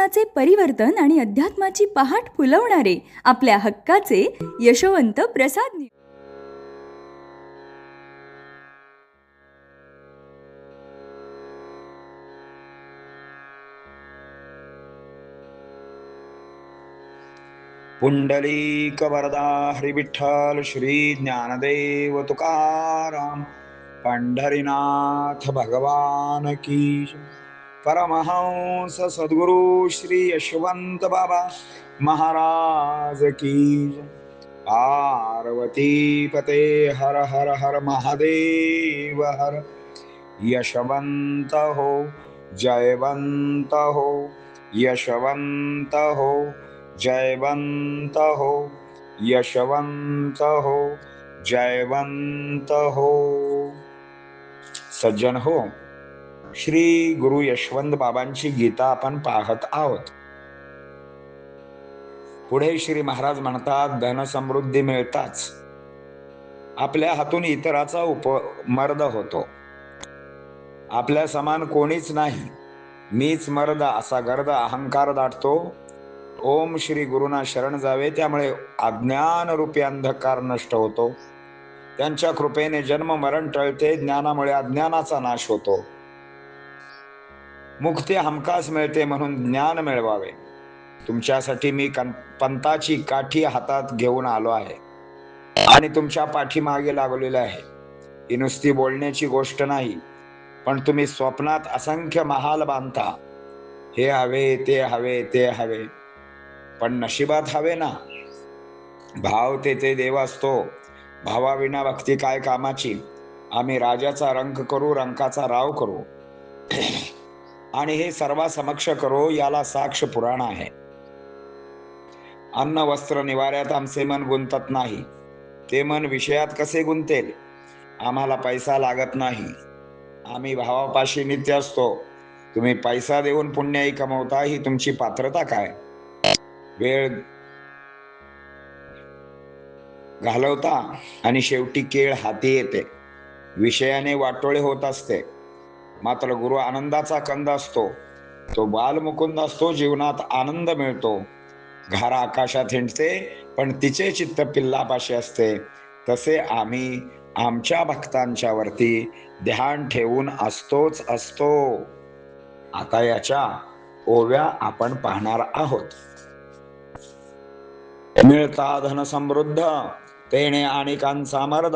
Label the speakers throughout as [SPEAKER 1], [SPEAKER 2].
[SPEAKER 1] जीवनाचे परिवर्तन आणि अध्यात्माची पहाट फुलवणारे आपल्या हक्काचे यशवंत प्रसाद
[SPEAKER 2] पुंडलिक वरदा हरी विठ्ठल श्री ज्ञानदेव तुकाराम पंढरीनाथ भगवान की जय। परमहंस सद्गुरु श्री यशवंत बाबा महाराज की जय। पार्वती पते हर हर हर महादेव हर। यशवंत हो जयवंत हो, यशवंत हो जयवंत हो, यशवंत हो जयवंत हो। सज्जन हो, श्री गुरु यशवंत बाबांची गीता आपण पाहत आहोत। पुढे श्री महाराज म्हणतात, धन समृद्धी मिळताच आपल्या हातून इतराचा मर्द होतो। आपल्या समान कोणीच नाही, मीच मर्द असा गर्द अहंकार दाटतो। ओम श्री गुरुना शरण जावे, त्यामुळे अज्ञान रूपी अंधकार नष्ट होतो। त्यांच्या कृपेने जन्म मरण टळते, ज्ञानामुळे अज्ञानाचा नाश होतो। मुक्ती हमखास मिळते, म्हणून ज्ञान मिळवावे। तुमच्यासाठी मी पंथाची काठी हातात घेऊन आलो आहे आणि तुमच्या पाठीमागे लागलेलो आहे। ही नुसती बोलण्याची गोष्ट नाही, पण तुम्ही स्वप्नात असंख्य महाल बांधता, हे हवे ते हवे ते हवे, पण नशिबात हवे ना। भाव तेथे देव असतो, भावाविना भक्ती काय कामाची। आम्ही राजाचा रंक करू, रंकाचा राव करू आणि हे सर्वासमक्ष करू, याला साक्ष पुराण आहे। अन्न वस्त्र निवाऱ्यात आमचे मन गुंतत नाही, ते मन विषयात कसे गुंतेल। आम्हाला पैसा लागत नाही, आम्ही भावापाशी नित्य असतो। तुम्ही पैसा देऊन पुण्याई कमवता, ही तुमची पात्रता काय। वेळ घालवता आणि शेवटी केळ हाती येते। विषयाने वाटोळे होत असते, मात्र गुरु आनंदाचा कंद असतो। तो बालमुकुंद असतो, जीवनात आनंद मिळतो। घारा आकाशात हिंडते, पण तिचे चित्त पिल्लापाशी असते। तसे आम्ही आमच्या भक्तांच्या वरती ध्यान ठेवून असतोच असतो। आता याच्या ओव्या आपण पाहणार आहोत। मिळता धन समृद्ध, तेणे अनेकांचा मर्द।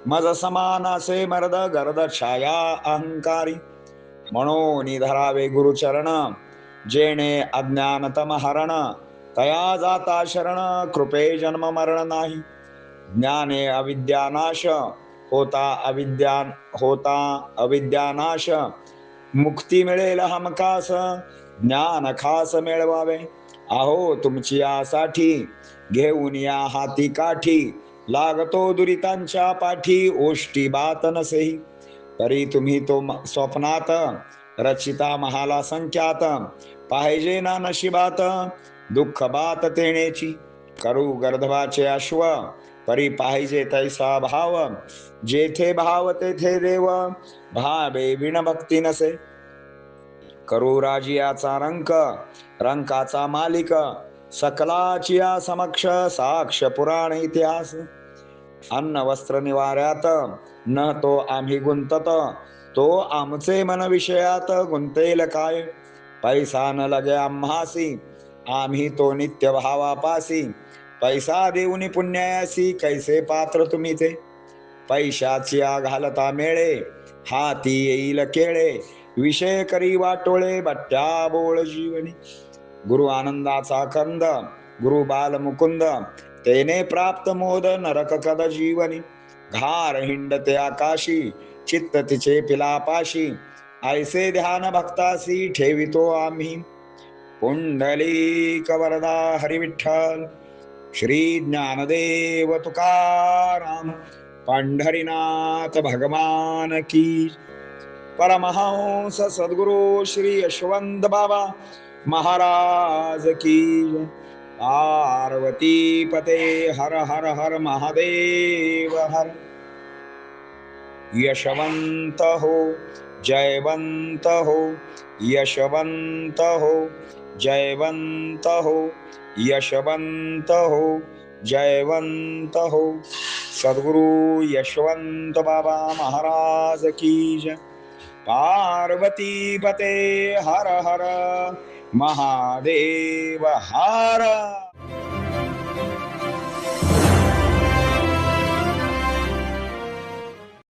[SPEAKER 2] मज समान असे मर्द, गर्द छाया अहंकारी। म्हणून धरावे गुरुचरण, जेणे अज्ञानतम हरण। तया जाता शरण, कृपे जन्म मरण नाही। ज्ञाने अविद्यानाश, होता अविद्यानाश। मुक्ती मिळेल हमखास, ज्ञान खास मिळवावे। अहो तुमची यासाठी, घेऊन या हाती काठी। लागतो दुरितांच्या पाठी, ओष्टी बात नसेही। तरी तुम्ही तो स्वप्नात, रचिता महाला संख्यात। पाहिजे ना नशिबात, दुःख बात तेणेची। करू गर्धवाचे अश्व, परी पाहिजे तैसा भाव। जेथे भाव तेथे देव, भावे विण भक्ती नसे। करू राजियाचा रंक, रंकाचा मालिक। सकलाची या समक्ष, साक्ष पुराण इतिहास। अन्न वस्त्र निवाऱ्यात, न तो आम्ही गुंतत। तो आमचे मन विषयात, गुंतेल काय। पैसा न लगे आम्हासी, आम्ही तो नित्य भावापासी। पैसा देऊनी पुण्यायासी, कैसे पात्र तुम्ही ते। पैशाची घालता मेळे, हाती येईल केळे। विषय करी वाटोळे, बट्ट्या बोळ जीवनी। गुरु आनंदाचा कंद, गुरु बाल मुकुंद। तेने प्राप्त मोद, नरक कद जीवनी। घार हिंडते आकाशी, चित्त तिचे पिलापाशी। ऐसे ध्यान भक्तासी, ठेवितो आम्ही। पुंडलिक वरदा हरी विठ्ठल श्री ज्ञानदेव तुकाराम पंढरीनाथ भगवान की। परमहंस सद्गुरु श्री यशवंत बाबा महाराज की। पार्वती पते हर हर हर महादेव हर। यशवंत हो जयवंत हो, यशवंत हो, जयवंत हो, यशवंत हो, जयवंत हो. सद्गुरु यशवंत बाबा महाराज की जय. पार्वती पते हर हर महादेव हर.